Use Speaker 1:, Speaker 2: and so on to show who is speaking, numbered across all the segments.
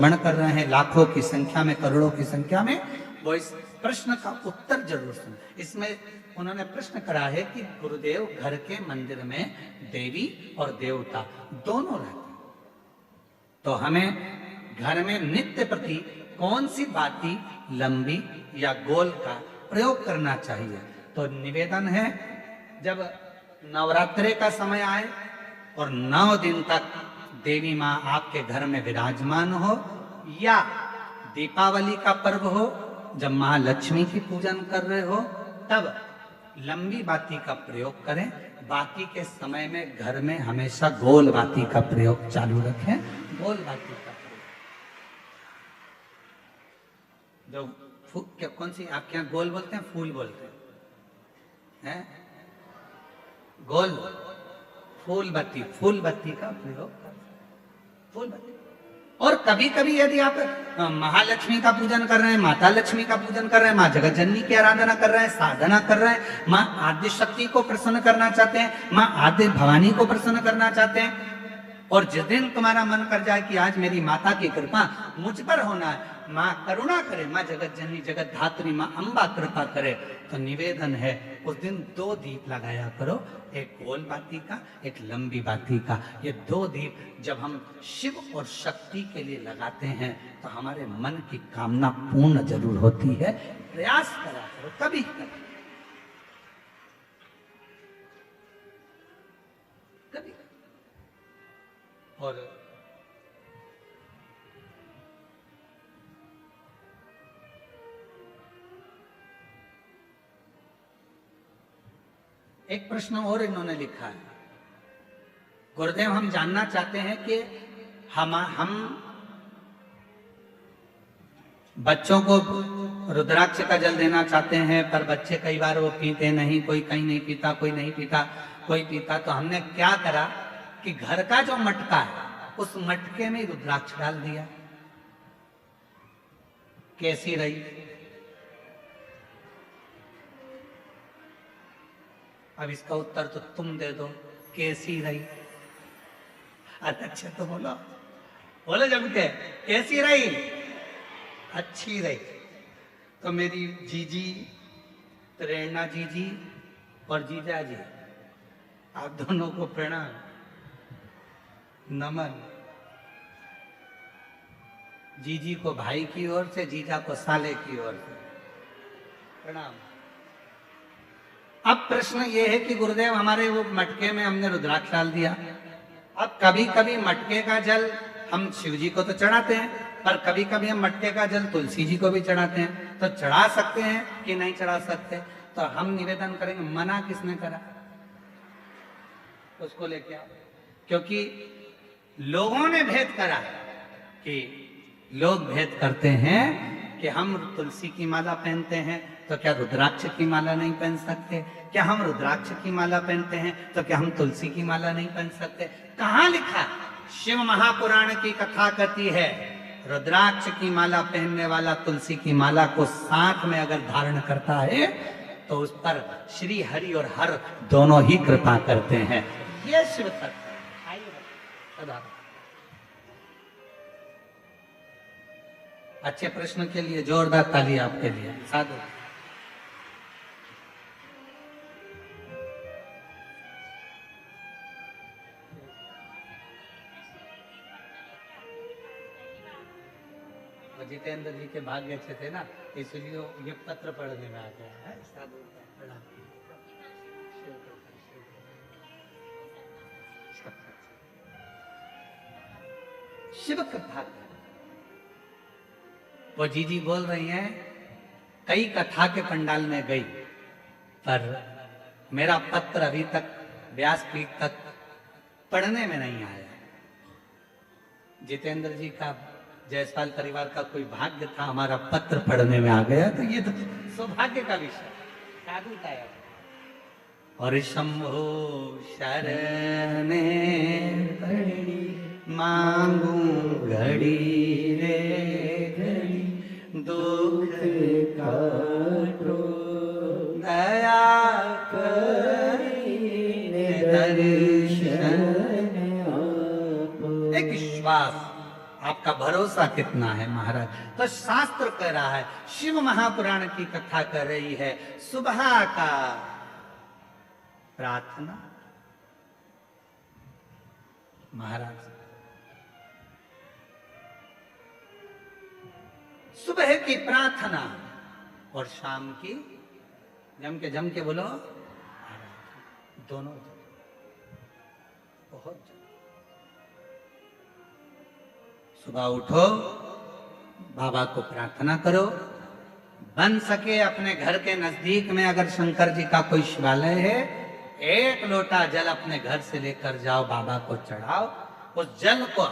Speaker 1: श्रवण कर रहे हैं लाखों की संख्या में, करोड़ों की संख्या में, वो इस प्रश्न का उत्तर जरूर सुन। इसमें उन्होंने प्रश्न करा है कि गुरुदेव घर के मंदिर में देवी और देवता दोनों रहते हैं, तो हमें घर में नित्य प्रति कौन सी बाती लंबी या गोल का प्रयोग करना चाहिए। तो निवेदन है, जब नवरात्रे का समय आए और 9 दिन तक देवी माँ आपके घर में विराजमान हो, या दीपावली का पर्व हो जब महालक्ष्मी की पूजन कर रहे हो, तब लंबी बाती का प्रयोग करें। बाकी के समय में घर में हमेशा गोल बाती का प्रयोग चालू रखें। गोल बाती का प्रयोग, जो क्या कौन सी आपके यहाँ गोल बोलते हैं, फूल बोलते हैं? गोल फूल बत्ती का प्रयोग, फूल बत्ती। और कभी कभी यदि आप महालक्ष्मी का पूजन कर रहे हैं, माता लक्ष्मी का पूजन कर रहे हैं, माँ जगत जननी की आराधना कर रहे हैं, साधना कर रहे हैं, माँ आद्य शक्ति को प्रसन्न करना चाहते हैं, माँ आद्य भवानी को प्रसन्न करना चाहते हैं, और जिस दिन तुम्हारा मन कर जाए कि आज मेरी माता की कृपा मुझ पर होना है, माँ करुणा करे, माँ जगत जननी जगत धात्री माँ अम्बा कृपा करे, तो निवेदन है उस दिन 2 दीप लगाया करो, एक गोल बाती का, एक लंबी बाती का। ये 2 दीप जब हम शिव और शक्ति के लिए लगाते हैं तो हमारे मन की कामना पूर्ण जरूर होती है। प्रयास करा करो, कभी कभी। और एक प्रश्न और इन्होंने लिखा है, गुरुदेव हम जानना चाहते हैं कि हम बच्चों को रुद्राक्ष का जल देना चाहते हैं, पर बच्चे कई बार वो पीते नहीं, कोई कहीं नहीं पीता, कोई नहीं पीता, कोई पीता, तो हमने क्या करा कि घर का जो मटका है उस मटके में रुद्राक्ष डाल दिया। कैसी रही? अब इसका उत्तर तो तुम दे दो, कैसी रही? अच्छा तो बोलो जब के कैसी रही? अच्छी रही। तो मेरी जीजी, प्रेरणा जीजी और जीजा जी, आप दोनों को प्रणाम, नमन। जीजी को भाई की ओर से, जीजा को साले की ओर से प्रणाम। अब प्रश्न ये है कि गुरुदेव हमारे वो मटके में हमने रुद्राक्ष डाल दिया, अब कभी कभी मटके का जल हम शिव जी को तो चढ़ाते हैं, पर कभी कभी हम मटके का जल तुलसी जी को भी चढ़ाते हैं, तो चढ़ा सकते हैं कि नहीं चढ़ा सकते? तो हम निवेदन करेंगे, मना किसने करा? उसको लेके आओ। क्योंकि लोगों ने भेद करा कि लोग भेद करते हैं कि हम तुलसी की माला पहनते हैं तो क्या रुद्राक्ष की माला नहीं पहन सकते? क्या हम रुद्राक्ष की माला पहनते हैं तो क्या हम तुलसी की माला नहीं पहन सकते? कहाँ लिखा? शिव महापुराण की कथा कहती है, रुद्राक्ष की माला पहनने वाला तुलसी की माला को साथ में अगर धारण करता है तो उस पर श्री हरि और हर दोनों ही कृपा करते हैं। ये शिव तत्व। अच्छे प्रश्न के लिए जोरदार ताली आपके लिए। साधु। जितेंद्र जी के भाग्य अच्छे थे ना, इसलिए ये पत्र पढ़ने में आ गया है। साधु प्रणाम। शिव का भाग्य। वो जीजी बोल रही हैं, कई कथा के पंडाल में गई, पर मेरा पत्र अभी तक व्यासपीठ तक पढ़ने में नहीं आया। जितेंद्र जी का, जायसवाल परिवार का कोई भाग्य था, हमारा पत्र पढ़ने में आ गया, तो ये तो सौभाग्य का विषय। साधु का है। और शंभो शरणे मांगू घड़ी रे घड़ी, दुख काटो दया करीने दर्शन। एक विश्वास, आप आपका भरोसा कितना है महाराज। तो शास्त्र कह रहा है, शिव महापुराण की कथा कर रही है, सुबह का प्रार्थना महाराज, सुबह की प्रार्थना और शाम की जम के बोलो दोनों बहुत। सुबह उठो, बाबा को प्रार्थना करो, बन सके अपने घर के नजदीक में अगर शंकर जी का कोई शिवालय है, एक लोटा जल अपने घर से लेकर जाओ, बाबा को चढ़ाओ, उस जल को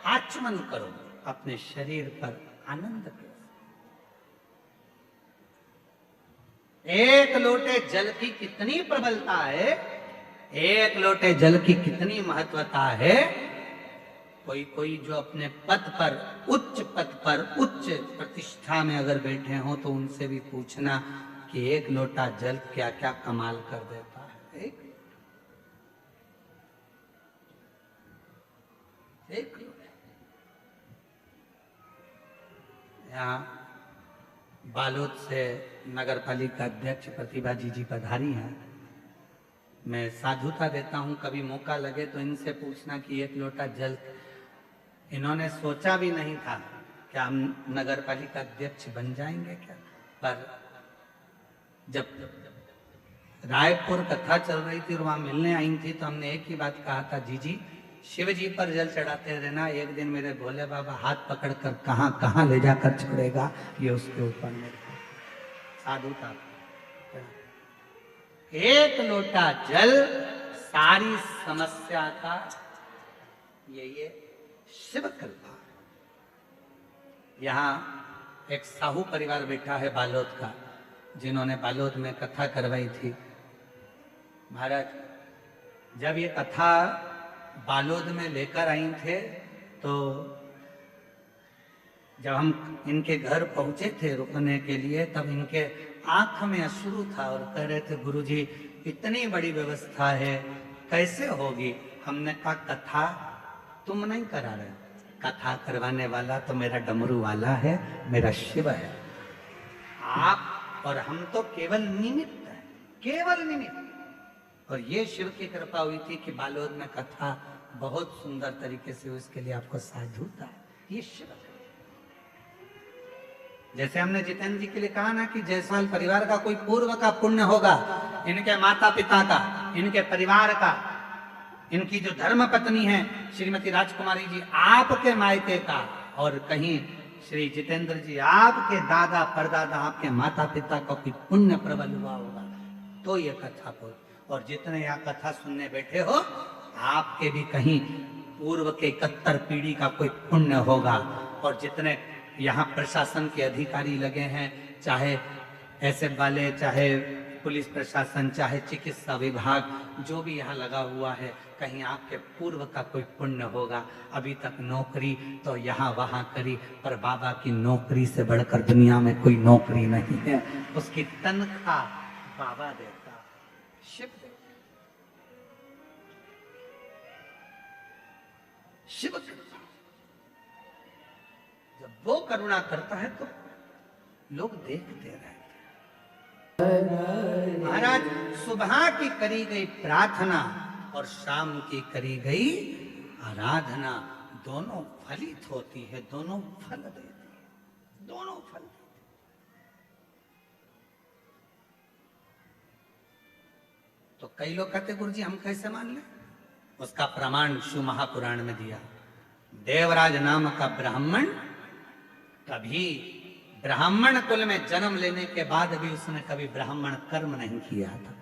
Speaker 1: आचमन करो, अपने शरीर पर आनंद करो। एक लोटे जल की कितनी प्रबलता है, एक लोटे जल की कितनी महत्वता है। कोई कोई जो अपने पद पर उच्च प्रतिष्ठा में अगर बैठे हो तो उनसे भी पूछना कि एक लोटा जल क्या क्या कमाल कर देता है। एक लोटा। यहाँ बालोद से नगर पालिका अध्यक्ष प्रतिभा जी पधारी हैं। मैं साधुता देता हूं, कभी मौका लगे तो इनसे पूछना कि एक लोटा जल, इन्होंने सोचा भी नहीं था कि हम नगर पालिका अध्यक्ष बन जाएंगे क्या। पर जब रायपुर कथा चल रही थी और वहां मिलने आई थी तो हमने एक ही बात कहा था, जी शिव जी पर जल चढ़ाते रहना, एक दिन मेरे भोले बाबा हाथ पकड़कर कहां कहां ले जाकर छोड़ेगा, ये उसके ऊपर मेरे साधुता। एक लोटा जल सारी समस्या का ये शिव कृपा। यहाँ एक साहू परिवार बैठा है बालोद का, जिन्होंने बालोद में कथा करवाई थी। महाराज जब ये कथा बालोद में लेकर आई थे तो जब हम इनके घर पहुंचे थे रुकने के लिए, तब इनके आंख में अश्रु था और कह रहे थे, गुरुजी इतनी बड़ी व्यवस्था है कैसे होगी। हमने कहा कथा तुम नहीं करा रहे, कथा करवाने वाला तो मेरा डमरू वाला है, मेरा शिव है। आप और हम तो केवल निमित्त है, केवल निमित्त। और ये शिव की कृपा हुई थी कि बालोद में कथा बहुत सुंदर तरीके से, उसके लिए आपको साधुता है, ये शिव। जैसे हमने जितेंद्र जी के लिए कहा ना कि जयसवाल परिवार का कोई पूर्व का पुण्य होगा, इनके माता पिता का, इनके परिवार का, इनकी जो धर्म पत्नी है श्रीमती राजकुमारी जी आपके मायके का, और कहीं श्री जितेंद्र जी आपके दादा परदादा आपके माता पिता का कोई पुण्य प्रबल हुआ होगा तो ये कथा को। और जितने यहाँ कथा सुनने बैठे हो आपके भी कहीं पूर्व के 71 पीढ़ी का कोई पुण्य होगा। और जितने यहाँ प्रशासन के अधिकारी लगे हैं, चाहे ऐसे वाले, चाहे पुलिस प्रशासन, चाहे चिकित्सा विभाग, जो भी यहाँ लगा हुआ है, कहीं आपके पूर्व का कोई पुण्य होगा। अभी तक नौकरी तो यहाँ वहां करी, पर बाबा की नौकरी से बढ़कर दुनिया में कोई नौकरी नहीं है। उसकी तनख्वाह बाबा देता, शिव देता। शिव कृपा, जब वो करुणा करता है तो लोग देखते रहते। महाराज सुबह की करी गई प्रार्थना और शाम की करी गई आराधना दोनों फलित होती है, दोनों फल देती है, दोनों फल देती है। तो कई लोग कहते गुरुजी हम कैसे मान लें, उसका प्रमाण शिव महापुराण में दिया। देवराज नाम का ब्राह्मण कभी ब्राह्मण कुल में जन्म लेने के बाद भी उसने कभी ब्राह्मण कर्म नहीं किया था।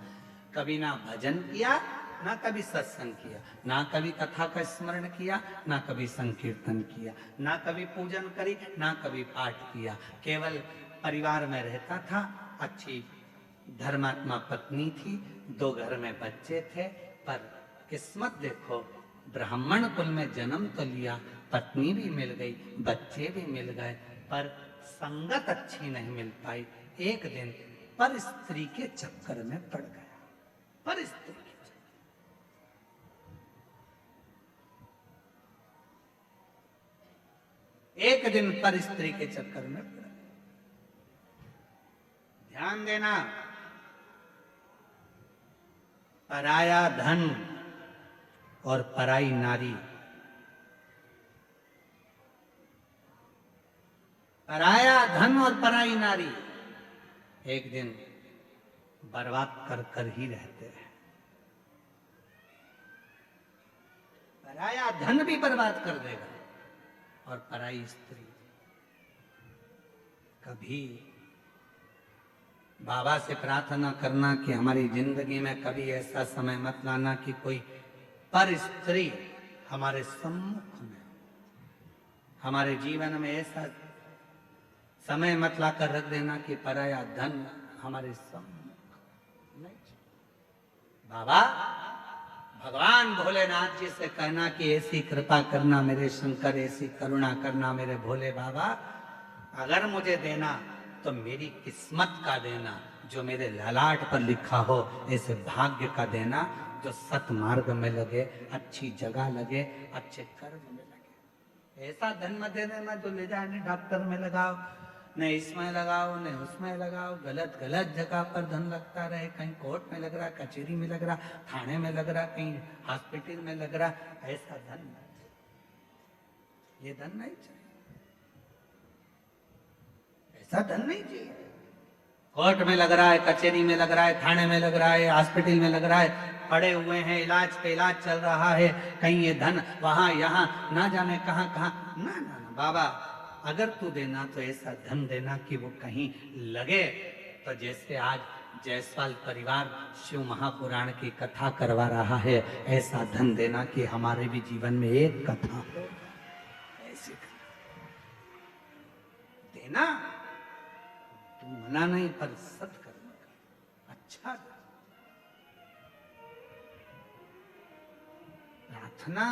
Speaker 1: कभी ना भजन किया, ना कभी सत्संग किया, ना कभी कथा का स्मरण किया, ना कभी संकीर्तन किया, ना कभी पूजन करी, ना कभी पाठ किया। केवल परिवार में रहता था, अच्छी धर्मात्मा पत्नी थी, 2 घर में बच्चे थे। पर किस्मत देखो, ब्राह्मण कुल में जन्म तो लिया, पत्नी भी मिल गई, बच्चे भी मिल गए, पर संगत अच्छी नहीं मिल पाई। एक दिन पर स्त्री के चक्कर में पड़ गया, पर स्त्री के चक्कर। एक दिन पर स्त्री के चक्कर में पड़ा। ध्यान देना, पराया धन और पराई नारी, पराया धन और पराई नारी एक दिन बर्बाद कर कर ही रहते हैं। पराया धन भी बर्बाद कर देगा और पराई स्त्री। कभी बाबा से प्रार्थना करना कि हमारी जिंदगी में कभी ऐसा समय मत लाना कि कोई पर स्त्री हमारे सम्मुख में, हमारे जीवन में ऐसा समय मत लाकर रख देना कि पराया धन हमारे सम्मुख नहीं। बाबा भगवान भोलेनाथ जी से कहना कि ऐसी कृपा करना मेरे शंकर, ऐसी करुणा करना मेरे भोले बाबा, अगर मुझे देना तो मेरी किस्मत का देना, जो मेरे ललाट पर लिखा हो, ऐसे भाग्य का देना जो सतमार्ग में लगे, अच्छी जगह लगे, अच्छे कर्म में लगे। ऐसा धन मत दे देना जो ले जाए डॉक्टर में लगाओ, न इसमें लगाओ न उसमें लगाओ, गलत गलत जगह पर धन लगता रहे, कहीं कोर्ट में लग रहा, कचहरी में लग रहा, थाने में लग रहा, कहीं हॉस्पिटल में लग रहा। ऐसा धन, ये धन नहीं चाहिए, ऐसा धन नहीं चाहिए। कोर्ट में लग रहा है, कचहरी में लग रहा है, थाने में लग रहा है, हॉस्पिटल में लग रहा है, पड़े हुए हैं, इलाज पे इलाज चल रहा है, कहीं ये धन वहां यहाँ ना जाने कहां कहां। ना ना ना बाबा, अगर तू देना तो ऐसा धन देना कि वो कहीं लगे। तो जैसे आज जायसवाल परिवार शिव महापुराण की कथा करवा रहा है, ऐसा धन देना कि हमारे भी जीवन में एक कथा हो, ऐसी देना। तू मना नहीं, पर सत्कर्म कर, अच्छा दे। प्रार्थना,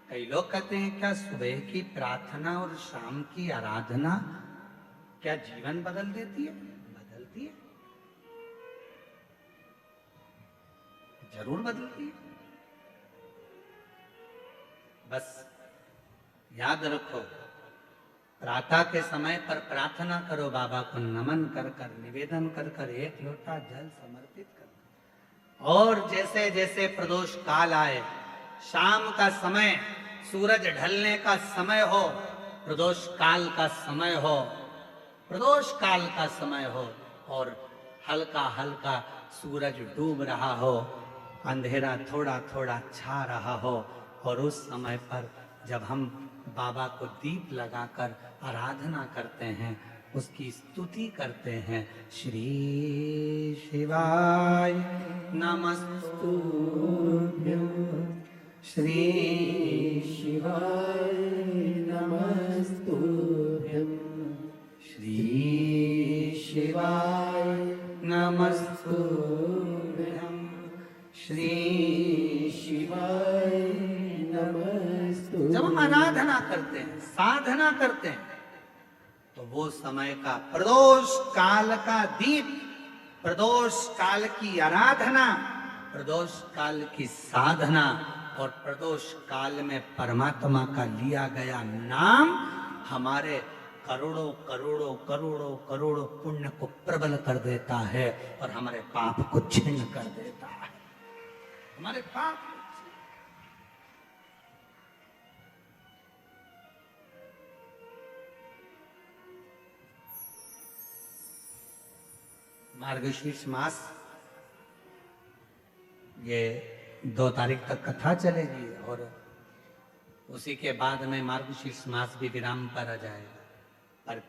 Speaker 1: कई लोग कहते हैं क्या सुबह की प्रार्थना और शाम की आराधना क्या जीवन बदल देती है? बदलती है, जरूर बदलती है। बस याद रखो, प्रातः के समय पर प्रार्थना करो, बाबा को नमन कर कर, निवेदन कर कर, एक लोटा जल समर्पित कर। और जैसे जैसे प्रदोष काल आए, शाम का समय, सूरज ढलने का समय हो, प्रदोष काल का समय हो, प्रदोष काल का समय हो, और हल्का हल्का सूरज डूब रहा हो, अंधेरा थोड़ा थोड़ा छा रहा हो, और उस समय पर जब हम बाबा को दीप लगाकर आराधना करते हैं, उसकी स्तुति करते हैं, श्री शिवाय नमस्तुभ्यं, श्री शिवाय नमस्तुभ्यं, श्री शिवाय नमस्तुभ्यं, श्री शिवाय नमस्तुभ्यं। जब हम आराधना करते हैं, साधना करते हैं, तो वो समय का प्रदोष काल का दीप, प्रदोष काल की आराधना, प्रदोष काल की साधना, और प्रदोष काल में परमात्मा का लिया गया नाम हमारे करोड़ों करोड़ों करोड़ों करोड़ों पुण्य को प्रबल कर देता है, और हमारे पाप को छिन्न कर देता है। हमारे पाप मार्गशीर्ष मास, ये 2 तारीख तक कथा चलेगी, और उसी के बाद में मार्गशीर्ष मास भी विराम पर आ जाएगा। पर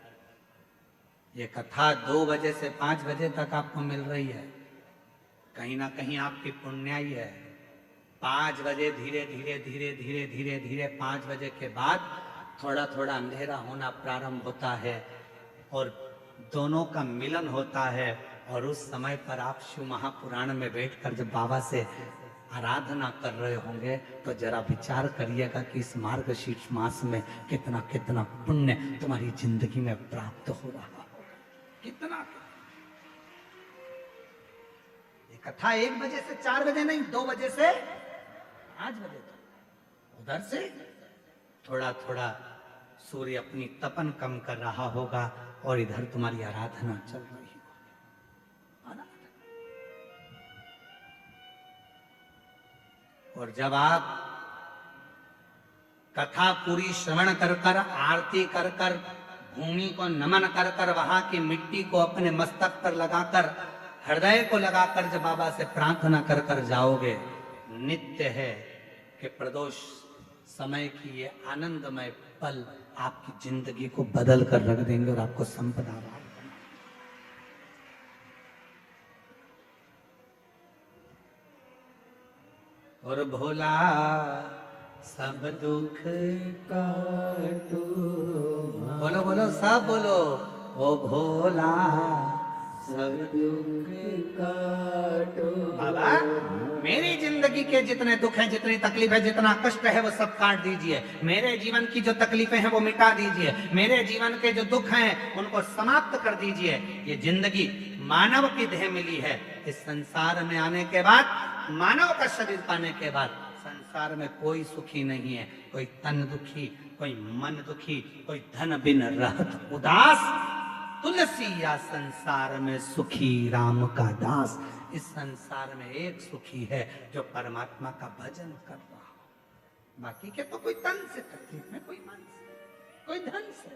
Speaker 1: ये कथा 2 बजे से 5 बजे तक आपको मिल रही है, कहीं ना कहीं आपकी पुण्याई है। 5 बजे धीरे धीरे धीरे धीरे धीरे धीरे 5 बजे के बाद थोड़ा थोड़ा अंधेरा होना प्रारंभ होता है, और दोनों का मिलन होता है। और उस समय पर आप शिव महापुराण में बैठकर जब बाबा से आराधना कर रहे होंगे, तो जरा विचार करिएगा कि इस मार्गशीर्ष मास में कितना कितना पुण्य तुम्हारी जिंदगी में प्राप्त हो रहा होगा। कितना, ये कथा 1 बजे से 4 बजे नहीं, 2 बजे से 5 बजे तक, उधर से थोड़ा थोड़ा सूर्य अपनी तपन कम कर रहा होगा और इधर तुम्हारी आराधना चल रही होगी। और जब आप कथा पूरी श्रवण कर कर, आरती कर कर, भूमि को नमन कर कर, वहां की मिट्टी को अपने मस्तक पर लगाकर, हृदय को लगाकर जब बाबा से प्रार्थना कर कर जाओगे, नित्य है कि प्रदोष समय की ये आनंदमय पल आपकी जिंदगी को बदल कर रख देंगे और आपको संपदा लाभ। और भोला सब दुख काटो, बोलो बोलो सब बोलो, ओ भोला सब दुख काटो। बाबा मेरी जिंदगी के जितने दुख हैं, जितनी तकलीफ है, जितना कष्ट है, वो सब काट दीजिए। मेरे जीवन की जो तकलीफें हैं वो मिटा दीजिए। मेरे जीवन के जो दुख हैं उनको समाप्त कर दीजिए। ये जिंदगी मानव की देह मिली है। इस संसार में आने के बाद, मानव का शरीर पाने के बाद, संसार में कोई सुखी नहीं है। कोई तन दुखी, कोई मन दुखी, कोई धन बिन रहत उदास। तुलसी या संसार में सुखी राम का दास। इस संसार में एक सुखी है जो परमात्मा का भजन कर रहा हो। बाकी के तो कोई तन से तकलीफ में, कोई मन से, कोई धन से।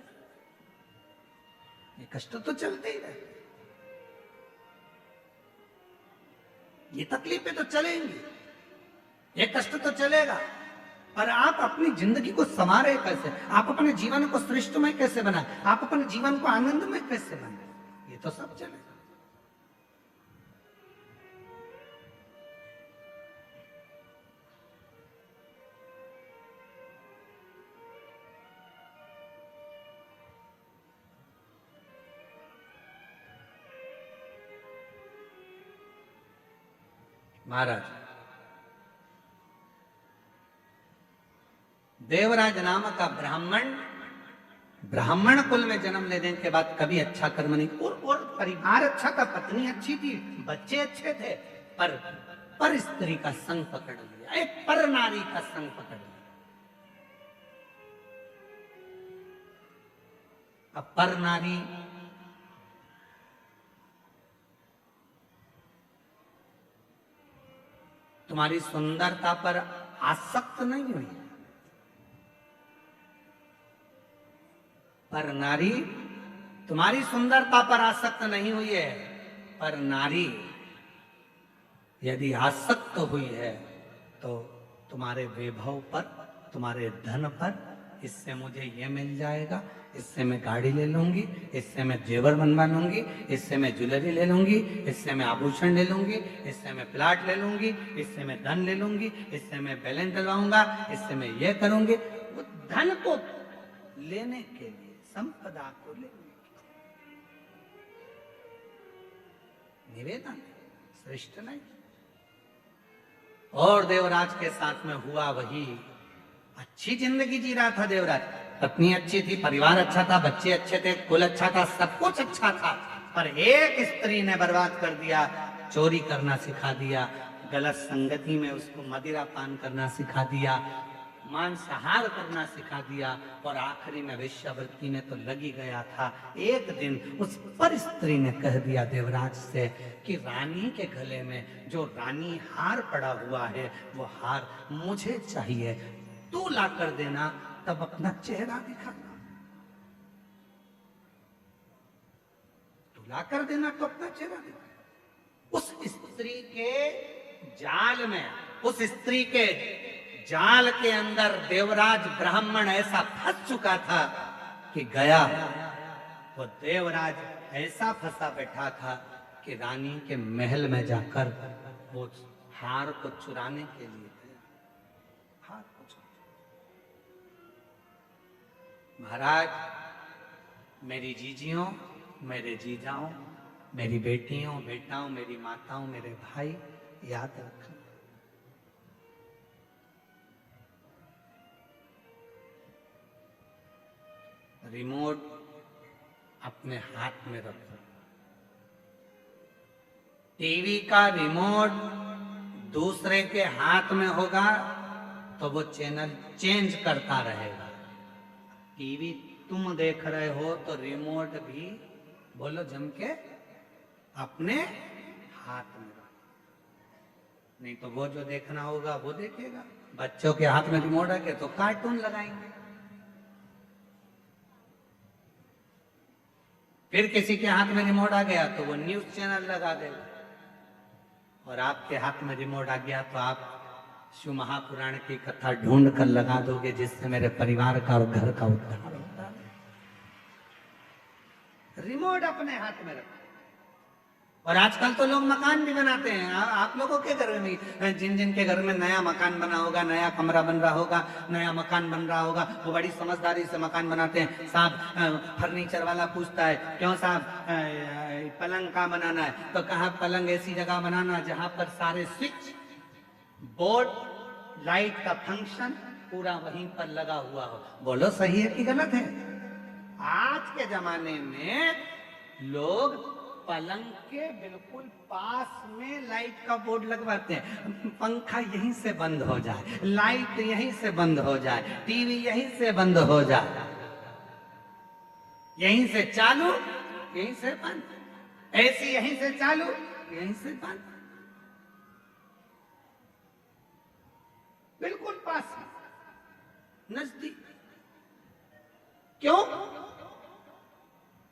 Speaker 1: ये कष्ट तो चलते ही रहे, ये तकलीफें तो चलेंगी, ये कष्ट तो चलेगा। पर आप अपनी जिंदगी को संवारे कैसे, आप अपने जीवन को श्रेष्ठमय कैसे बनाए, आप अपने जीवन को आनंदमय कैसे बनाए, ये तो सब चलेगा। महाराज देवराज नाम का ब्राह्मण कुल में जन्म लेने के बाद कभी अच्छा कर्म नहीं, और परिवार अच्छा था, पत्नी अच्छी थी, बच्चे अच्छे थे, पर स्त्री का संग पकड़ लिया, एक पर नारी का संग पकड़ लिया। अब पर नारी तुम्हारी सुंदरता पर आसक्त नहीं हुई, पर नारी तुम्हारी सुंदरता पर आसक्त नहीं हुई है। पर नारी यदि आसक्त हुई है तो तुम्हारे वैभव पर, तुम्हारे धन पर, इससे मुझे ये मिल जाएगा, इससे मैं गाड़ी ले लूंगी, इससे मैं जेवर बनवा लूंगी, इससे मैं ज्वेलरी ले लूंगी, इससे मैं आभूषण ले लूंगी, इससे मैं प्लाट ले लूंगी, इससे मैं धन ले लूंगी, इससे मैं बैलेंस डलवाऊंगा, इससे मैं ये करूंगी। वो धन को लेने के लिए, संपदा को लेने के लिए निवेदन, श्रेष्ठ नहीं। और देवराज के साथ में हुआ वही। अच्छी जिंदगी जी रहा था देवराज, पत्नी अच्छी थी, परिवार अच्छा था, बच्चे अच्छे थे, कुल अच्छा था, सब कुछ अच्छा था। पर एक स्त्री ने बर्बाद कर दिया, चोरी करना सिखा दिया, गलत संगति में उसको मदिरा पान करना सिखा दिया, मांसाहार करना सिखा दिया, और आखिरी में वेश्यावृत्ति में तो लगी गया था। एक दिन उस पर स्त्री ने कह दिया देवराज से कि रानी के गले में जो रानी हार पड़ा हुआ है वो हार मुझे चाहिए, तू ला कर देना, तब अपना चेहरा दिखाना। तू ला कर देना तो अपना चेहरा दिखाना। उस स्त्री के जाल में, उस स्त्री के जाल के अंदर देवराज ब्राह्मण ऐसा फंस चुका था कि गया, वो देवराज ऐसा फंसा बैठा था कि रानी के महल में जाकर वो हार को चुराने के लिए गया। हार को महाराज, मेरी जीजियों, मेरे जीजाओं, मेरी बेटियों, बेटाओं, मेरी माताओं, मेरे भाई, याद रखना, रिमोट अपने हाथ में रखो। टीवी का रिमोट दूसरे के हाथ में होगा तो वो चैनल चेंज करता रहेगा, टीवी तुम देख रहे हो तो रिमोट भी बोलो जम के अपने हाथ में रखो, नहीं तो वो जो देखना होगा वो देखेगा। बच्चों के हाथ में रिमोट है तो कार्टून लगाएंगे, फिर किसी के हाथ में रिमोट आ गया तो वो न्यूज चैनल लगा देगा, और आपके हाथ में रिमोट आ गया तो आप शिव महापुराण की कथा ढूंढ कर लगा दोगे जिससे मेरे परिवार का और घर का उद्धार होता है। रिमोट अपने हाथ में रखो। और आजकल तो लोग मकान भी बनाते हैं। आप लोगों के घर में, जिन जिन के घर में नया मकान बना होगा, नया कमरा बन रहा होगा, नया मकान बन रहा होगा, वो बड़ी समझदारी से मकान बनाते हैं। साहब फर्नीचर वाला पूछता है, क्यों साहब पलंग कहाँ बनाना है? तो कहा पलंग ऐसी जगह बनाना जहां पर सारे स्विच बोर्ड लाइट का फंक्शन पूरा वहीं पर लगा हुआ हो। बोलो सही है कि गलत है? आज के जमाने में लोग पलंग के बिल्कुल पास में लाइट का बोर्ड लगवाते हैं। पंखा यहीं से बंद हो जाए, लाइट यहीं से बंद हो जाए, टीवी यहीं से बंद हो जाए, यहीं से चालू यहीं से बंद, एसी यहीं से चालू यहीं से बंद, बिल्कुल पास में, नजदीक। क्यों?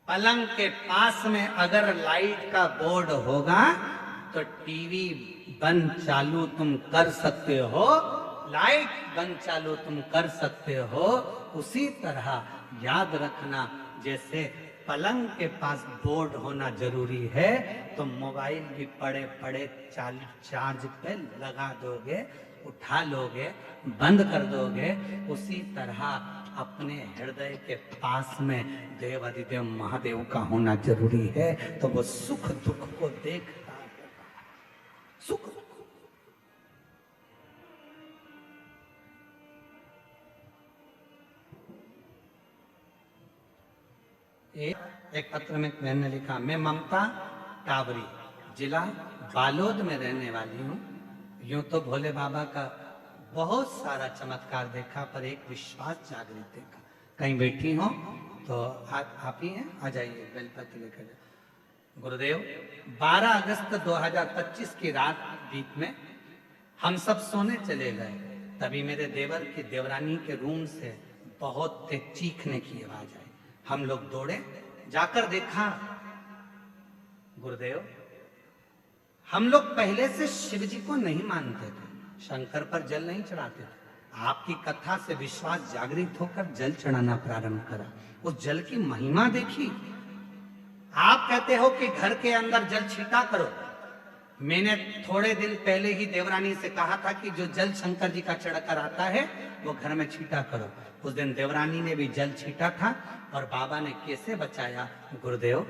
Speaker 1: पलंग के पास में अगर लाइट का बोर्ड होगा तो टीवी बंद चालू तुम कर सकते हो, लाइट बंद चालू तुम कर सकते हो। उसी तरह याद रखना, जैसे पलंग के पास बोर्ड होना जरूरी है तो मोबाइल भी पड़े पड़े चार्ज पे लगा दोगे, उठा लोगे, बंद कर दोगे। उसी तरह अपने हृदय के पास में देवाधिदेव महादेव का होना जरूरी है, तो वो सुख दुख को देखता है। सुख एक पत्र में बहन ने लिखा, मैं ममता टावरी, जिला बालोद में रहने वाली हूँ। यूं तो भोले बाबा का बहुत सारा चमत्कार देखा, पर एक विश्वास जागृत देखा। कहीं बैठी हो तो आप ही हैं, आ जाइए, बेलपत्र लेकर जाओ। गुरुदेव, 12 अगस्त 2025 की रात बीत में हम सब सोने चले गए, तभी मेरे देवर की देवरानी के रूम से बहुत तेज चीखने की आवाज आई। हम लोग दौड़े, जाकर देखा, गुरुदेव हम लोग पहले से शिव जी को नहीं मानते थे, शंकर पर जल नहीं चढ़ाते थे। आपकी कथा से विश्वास जागृत होकर जल चढ़ाना प्रारंभ करा। उस जल की महिमा देखी। आप कहते हो कि घर के अंदर जल छीटा करो। मैंने थोड़े दिन पहले ही देवरानी से कहा था कि जो जल शंकर जी का चढ़कर आता है वो घर में छीटा करो। उस दिन देवरानी ने भी जल छीटा था। और बाबा ने कैसे बचाया? गुरुदेव,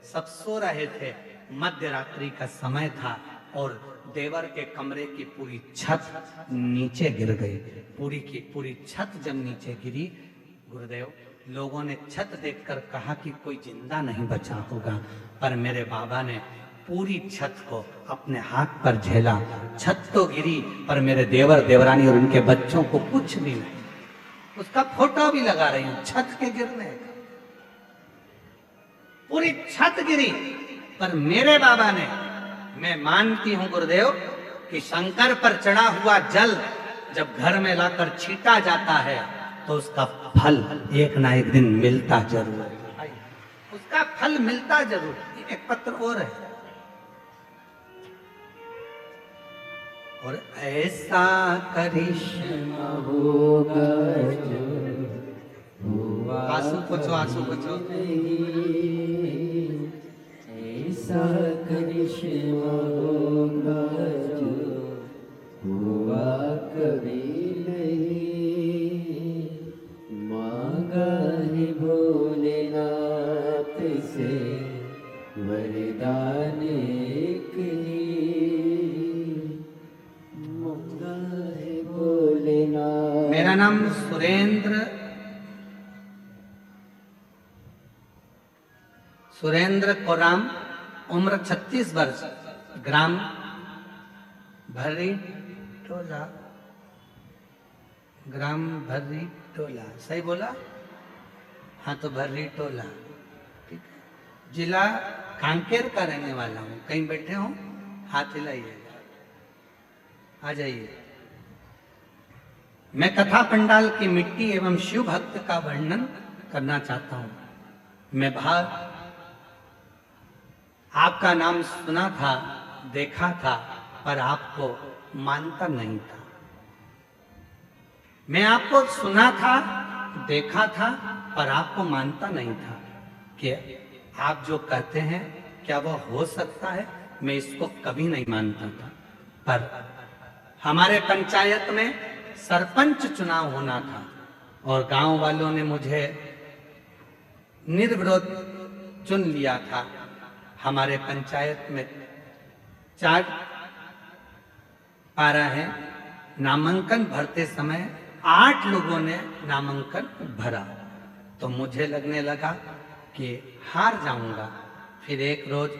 Speaker 1: सब सो रहे थे, मध्य रात्रि का समय था और देवर के कमरे की पूरी छत नीचे गिर गई। पूरी की पूरी छत जब नीचे गिरी, गुरुदेव, लोगों ने छत देखकर कहा कि कोई जिंदा नहीं बचा होगा, पर मेरे बाबा ने पूरी छत को अपने हाथ पर झेला। छत तो गिरी पर मेरे देवर देवरानी और उनके बच्चों को कुछ भी नहीं। उसका फोटो भी लगा रही हूं, छत के गिरने का। पूरी छत गिरी पर मेरे बाबा ने, मैं मानती हूं गुरुदेव कि शंकर पर चढ़ा हुआ जल जब घर में लाकर छीटा जाता है तो उसका फल एक ना एक दिन मिलता जरूर है। उसका फल मिलता जरूर है। एक पत्र और है, और ऐसा करिश्मा होगा जो हुआ, आंसू पोछो, आंसू पोछो।
Speaker 2: ऐसा करिश्मा होगा जो हुआ कभी नहीं, मांगा है भोलेनाथ से वरदान एक ही, मांगा है भोलेनाथ।
Speaker 1: मेरा नाम सुरेंद्र कोराम, उम्र 36 वर्ष, ग्राम भर्री टोला, ग्राम भर्री टोला, सही बोला? हाँ तो भर्री टोला, ठीक है। जिला कांकेर का रहने वाला हूँ। कहीं बैठे हो हाथ हिलाइए, आ जाइए। मैं कथा पंडाल की मिट्टी एवं शिव भक्त का वर्णन करना चाहता हूं। मैं भाग आपका नाम सुना था, देखा था, पर आपको मानता नहीं था। मैं आपको सुना था, देखा था, पर आपको मानता नहीं था कि आप जो कहते हैं क्या वो हो सकता है। मैं इसको कभी नहीं मानता था। पर हमारे पंचायत में सरपंच चुनाव होना था और गांव वालों ने मुझे निर्विरोध चुन लिया था। हमारे पंचायत में 4 पारा है। नामांकन भरते समय 8 लोगों ने नामांकन भरा, तो मुझे लगने लगा कि हार जाऊंगा। फिर एक रोज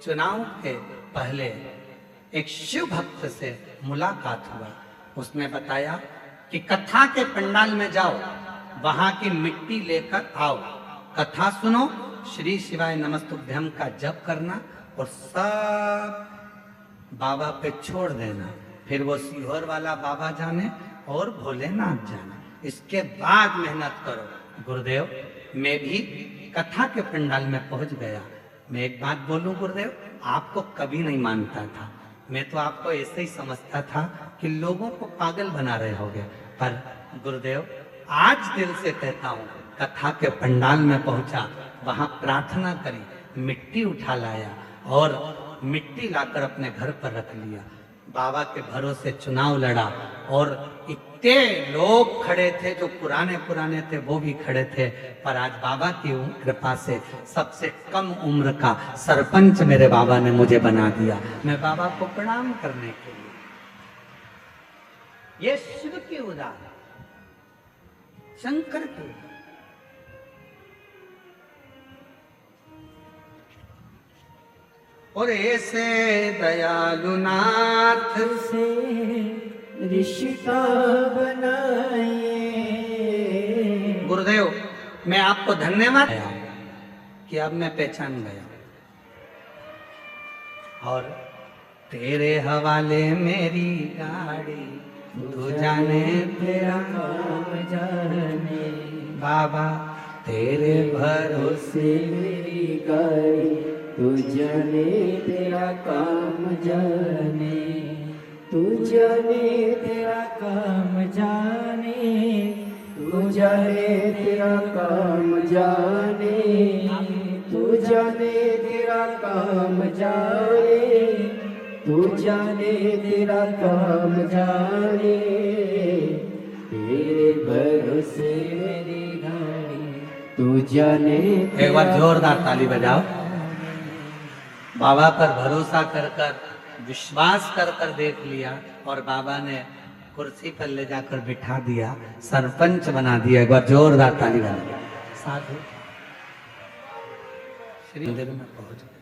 Speaker 1: चुनाव के पहले एक शिव भक्त से मुलाकात हुआ। उसने बताया कि कथा के पंडाल में जाओ, वहां की मिट्टी लेकर आओ, कथा सुनो, श्री शिवाय नमस्तुभ्यम का जप करना और सब बाबा पे छोड़ देना। फिर वो सीहोर वाला बाबा जाने और भोलेनाथ जाने, इसके बाद मेहनत करो। गुरुदेव, मैं भी कथा के पंडाल में पहुंच गया। मैं एक बात बोलूं गुरुदेव, आपको कभी नहीं मानता था। मैं तो आपको ऐसे ही समझता था कि लोगों को पागल बना रहे होगे। पर गुरुदेव, आज दिल से कहता हूँ, कथा के पंडाल में पहुंचा, वहां प्रार्थना करी, मिट्टी उठा लाया और मिट्टी लाकर अपने घर पर रख लिया। बाबा के भरोसे चुनाव लड़ा और इतने लोग खड़े थे, जो पुराने थे वो भी खड़े थे। पर आज बाबा की कृपा से सबसे कम उम्र का सरपंच मेरे बाबा ने मुझे बना दिया। मैं बाबा को प्रणाम करने के लिए, ये शिव की उदाहरण, शंकर की उदाहरण। और ऐसे दयालु नाथ
Speaker 2: से रिश्ता बनाए।
Speaker 1: गुरुदेव, मैं आपको धन्यवाद कि अब मैं पहचान गया। और तेरे हवाले मेरी गाड़ी, तू जाने
Speaker 2: तेरा काम जाने।
Speaker 1: बाबा तेरे भरोसे
Speaker 2: मेरी गाड़ी, तू जाने तेरा काम जाने। तू जाने तेरा काम जाने। तू जाने तेरा काम जाने। तू जाने तेरा काम जाने। तू जाने तेरा काम जाने। तेरे भरोसे मेरी गाड़ी, तू जाने।
Speaker 1: एक बार जोरदार ताली बजाओ। बाबा पर भरोसा कर विश्वास कर देख लिया और बाबा ने कुर्सी पर ले जाकर बिठा दिया, सरपंच बना दिया। एक बार जोरदार ताली बजा। साधु श्री मंदिर में पहुंच गए।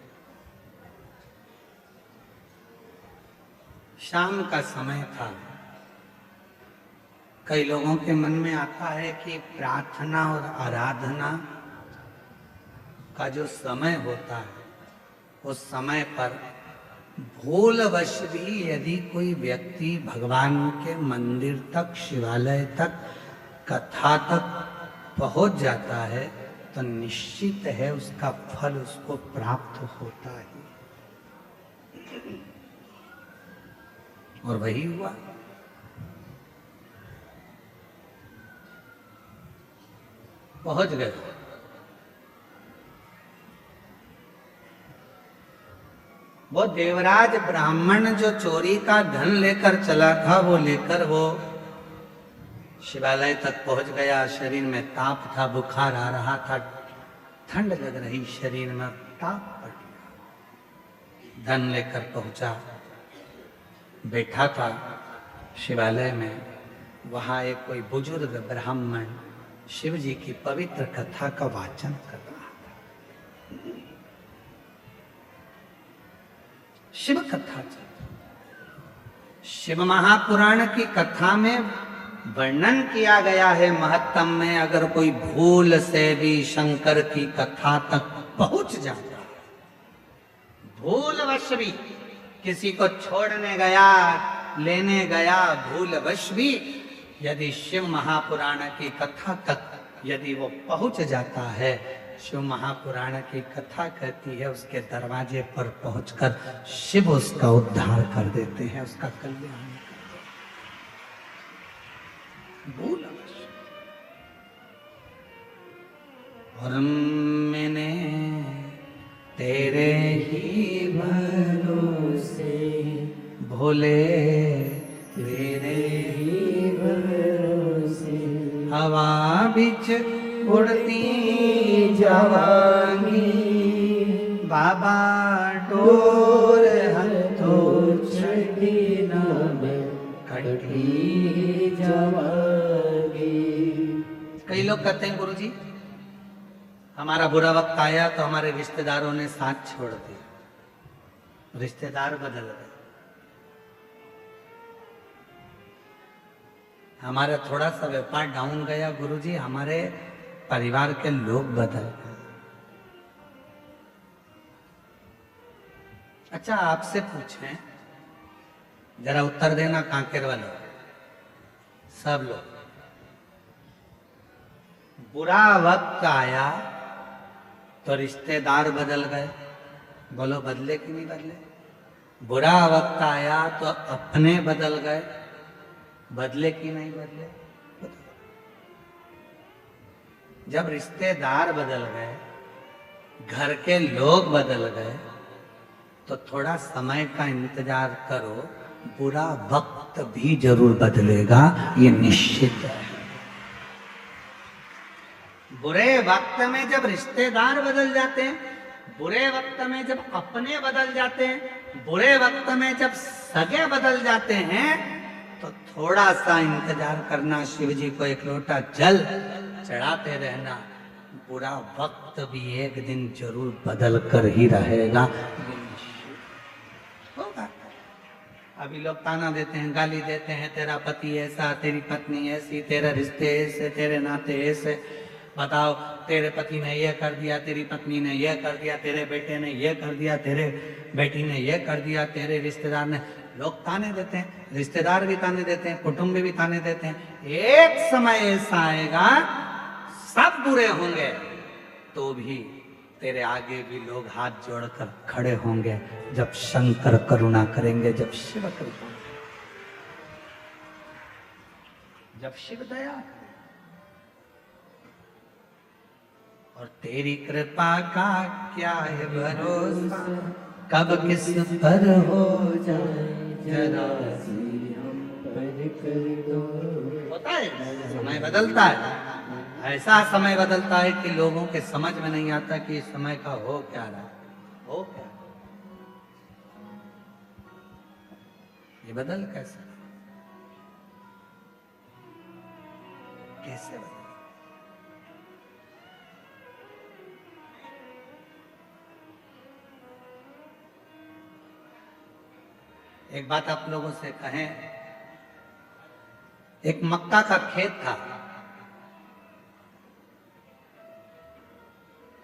Speaker 1: शाम का समय था। कई लोगों के मन में आता है कि प्रार्थना और आराधना का जो समय होता है, उस समय पर भूलवश भी यदि कोई व्यक्ति भगवान के मंदिर तक, शिवालय तक, कथा तक पहुंच जाता है तो निश्चित है उसका फल उसको प्राप्त होता है। और वही हुआ। पहुंच गए। वो देवराज ब्राह्मण जो चोरी का धन लेकर चला था, वो लेकर वो शिवालय तक पहुंच गया। शरीर में ताप था, बुखार आ रहा था, ठंड लग रही शरीर में, ताप पड़ गया। धन लेकर पहुंचा, बैठा था शिवालय में। वहां एक कोई बुजुर्ग ब्राह्मण शिव जी की पवित्र कथा का वाचन कर रहा था। शिव कथा, शिव महापुराण की कथा में वर्णन किया गया है महत्तम में, अगर कोई भूल से भी शंकर की कथा तक पहुंच जाता, भूलवश भी किसी को छोड़ने गया, लेने गया, भूलवश भी यदि शिव महापुराण की कथा तक यदि वो पहुंच जाता है, शिव महापुराण की कथा कहती है उसके दरवाजे पर पहुंचकर शिव उसका उद्धार कर देते हैं, उसका कल्याण करते हैं। भूल अवश्य। और मैंने तेरे ही भरोसे भोले, तेरे ही भरोसे हवा बिच उड़ती जवानी, बाबा डोर हथों छड़ी नाम कटी जवानी। कई लोग कहते हैं गुरुजी हमारा बुरा वक्त आया तो हमारे रिश्तेदारों ने साथ छोड़ दिया, रिश्तेदार बदल गए, हमारा थोड़ा सा व्यापार डाउन गया गुरुजी, हमारे परिवार के लोग बदल गए। अच्छा आपसे पूछें, जरा उत्तर देना कांकेर वालों, सब लोग, बुरा वक्त आया तो रिश्तेदार बदल गए, बोलो बदले कि नहीं बदले? बुरा वक्त आया तो अपने बदल गए, बदले कि नहीं बदले? जब रिश्तेदार बदल गए, घर के लोग बदल गए, तो थोड़ा समय का इंतजार करो, बुरा वक्त भी जरूर बदलेगा, ये निश्चित है। बुरे वक्त में जब रिश्तेदार बदल जाते हैं, बुरे वक्त में जब अपने बदल जाते हैं, बुरे वक्त में जब सगे बदल जाते हैं, तो थोड़ा सा इंतजार करना, शिव जी को एक लोटा जल चढ़ाते रहना, बुरा वक्त भी एक दिन जरूर बदल कर ही रहेगा, होगा। अभी लोग ताना देते हैं, गाली देते हैं, तेरा पति ऐसा, तेरी पत्नी ऐसी, तेरे रिश्ते ऐसे, तेरे नाते ऐसे, बताओ तेरे पति ने ये कर दिया, तेरी पत्नी ने ये कर दिया, तेरे बेटे ने ये कर दिया, तेरे बेटी ने ये कर दिया, तेरे रिश्तेदार ने, लोग ताने देते हैं, रिश्तेदार भी ताने देते हैं, कुटुंब भी ताने देते हैं। एक समय ऐसा आएगा सब बुरे होंगे तो भी तेरे आगे भी लोग हाथ जोड़कर खड़े होंगे, जब शंकर करुणा करेंगे, जब शिव कृपा, जब शिव दया, और तेरी कृपा का क्या है भरोसा, कब किस पर हो जाए जरा सी हम पर कर दो। होता है, समय बदलता है, ऐसा समय बदलता है कि लोगों के समझ में नहीं आता कि इस समय का हो क्या रहा, हो क्या, ये बदल कैसे कैसे बदल? एक बात आप लोगों से कहें, एक मक्का का खेत था,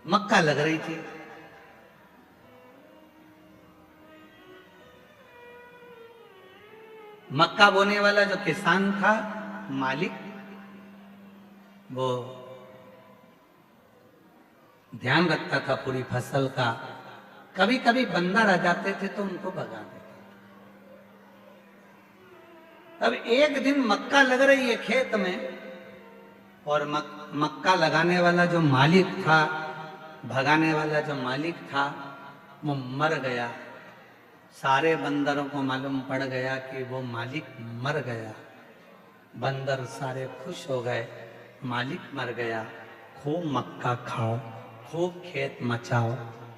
Speaker 1: मक्का लग रही थी, मक्का बोने वाला जो किसान था, मालिक, वो ध्यान रखता था पूरी फसल का, कभी कभी बंदर आ जाते थे तो उनको भगा देता। अब एक दिन मक्का लग रही है खेत में, और मक्का लगाने वाला जो मालिक था, भगाने वाला जो मालिक था, वो मर गया। सारे बंदरों को मालूम पड़ गया कि वो मालिक मर गया। बंदर सारे खुश हो गए, मालिक मर गया, खूब मक्का खाओ, खूब खेत मचाओ,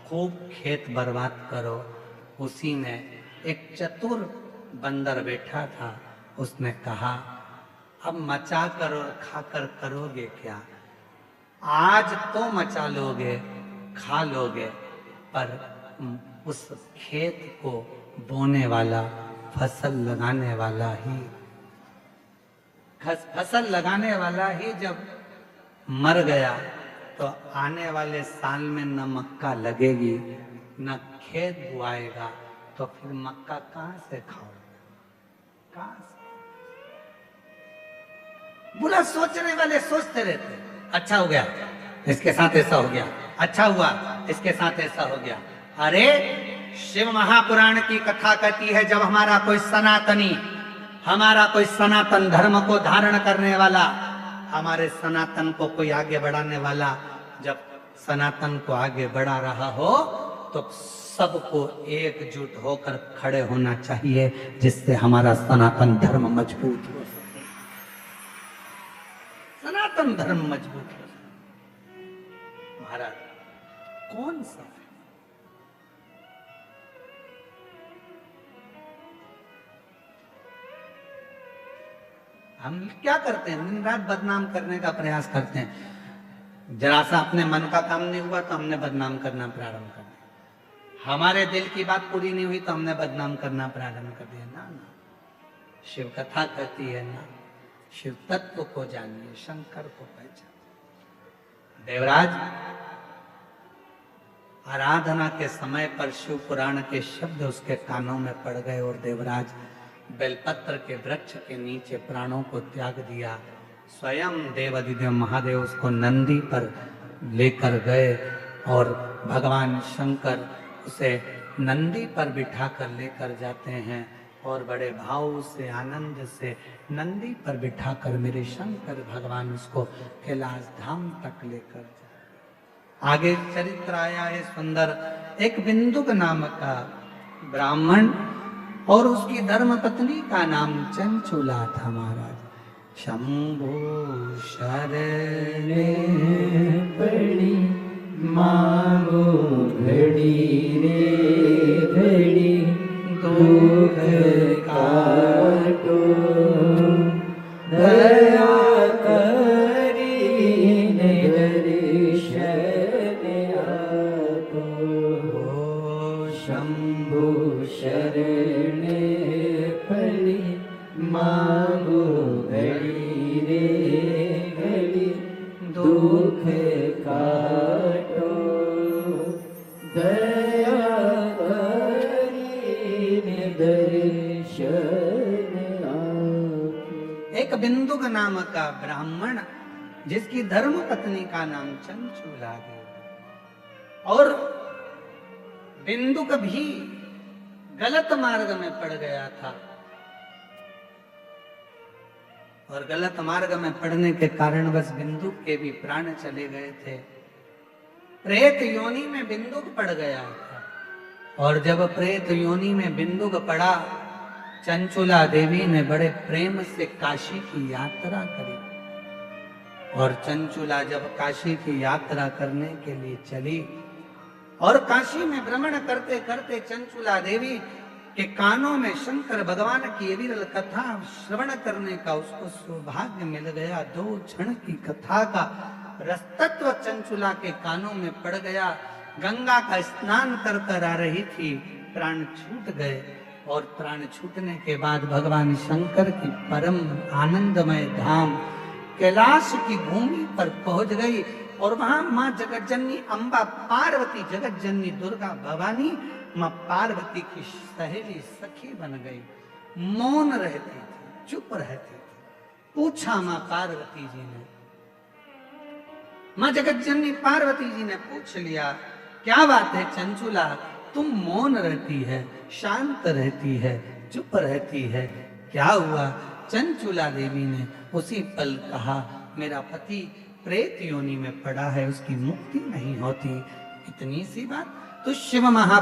Speaker 1: खूब खेत बर्बाद करो। उसी में एक चतुर बंदर बैठा था, उसने कहा अब मचा कर और खाकर करोगे क्या? आज तो मचा लोगे, खा लोगे, पर उस खेत को बोने वाला, फसल लगाने वाला ही फसल लगाने वाला ही जब मर गया तो आने वाले साल में न मक्का लगेगी न खेत बुआएगा, तो फिर मक्का कहां से खाओगे? कहां से? बुरा सोचने वाले सोचते रहते, अच्छा हो गया इसके साथ ऐसा हो गया, अच्छा हुआ इसके साथ ऐसा हो गया। अरे शिव महापुराण की कथा कहती है, जब हमारा कोई सनातनी, हमारा कोई सनातन धर्म को धारण करने वाला, हमारे सनातन को कोई आगे बढ़ाने वाला जब सनातन को आगे बढ़ा रहा हो तो सबको एकजुट होकर खड़े होना चाहिए, जिससे हमारा सनातन धर्म मजबूत हो सके, सनातन धर्म मजबूत हो सके। महाराज कौन सा है? हम क्या करते हैं? दिन रात बदनाम करने का प्रयास करते हैं। जरा सा अपने मन का काम नहीं हुआ तो हमने बदनाम करना प्रारंभ कर दिया, हमारे दिल की बात पूरी नहीं हुई तो हमने बदनाम करना प्रारंभ कर दिया। ना ना, शिव कथा कहती है ना, शिव तत्व को जानिए, शंकर को पहचानिए। देवराज आराधना के समय पर शिव पुराण के शब्द उसके कानों में पड़ गए और देवराज बेलपत्र के वृक्ष के नीचे प्राणों को त्याग दिया। स्वयं देवाधिदेव महादेव उसको नंदी पर लेकर गए और भगवान शंकर उसे नंदी पर बिठाकर लेकर जाते हैं और बड़े भाव से, आनंद से नंदी पर बिठाकर मेरे शंकर भगवान उसको कैलाश धाम तक लेकर जाते। आगे चरित्र आया है सुंदर। एक बिंदुक नाम का ब्राह्मण और उसकी धर्मपत्नी का नाम चंचुला था। महाराज शंभु शरणे
Speaker 2: पड़ी मांगो घड़ी रे घड़ी, दुख काटो दया करी दर्शन आपो। शंभु शरणे पड़ी मांगो घड़ी रे घड़ी, दुख काटो दया करी दर्शन आपो।
Speaker 1: एक बिंदुक नाम का ब्राह्मण जिसकी धर्म पत्नी का नाम चंचुला है, और बिंदुक भी गलत मार्ग में पड़ गया था, और गलत मार्ग में पड़ने के कारण बस बिंदुक के भी प्राण चले गए थे। प्रेत योनि में बिंदुक पड़ गया था, और जब प्रेत योनि में बिंदुक पड़ा, चंचुला देवी ने बड़े प्रेम से काशी की यात्रा करी। और चंचुला जब काशी की यात्रा करने के लिए चली और काशी में भ्रमण करते करते चंचुला देवी के कानों में शंकर भगवान की विरल कथा श्रवण करने का उसको सौभाग्य मिल गया। 2 क्षण की कथा का रसतत्व चंचुला के कानों में पड़ गया। गंगा का स्नान कर कर आ रही थी, प्राण छूट गए, और प्राण छूटने के बाद भगवान शंकर की परम आनंदमय धाम कैलाश की भूमि पर पहुंच गई, और वहां मां जगतजननी अम्बा पार्वती, जगतजननी दुर्गा भवानी मां पार्वती की सहेली सखी बन गई। मौन रहती थी, चुप रहती थी। पूछा मां पार्वती जी ने, मां जगतजननी पार्वती जी ने पूछ लिया, क्या बात है चंचुला, तुम मौन रहती है, शांत रहती है, चुप रहती है, क्या हुआ? चंचुला देवी ने उसी पल कहा, मेरा पति प्रेत योनि में पड़ा है, उसकी मुक्ति नहीं होती। इतनी सी बात। तो शिव महा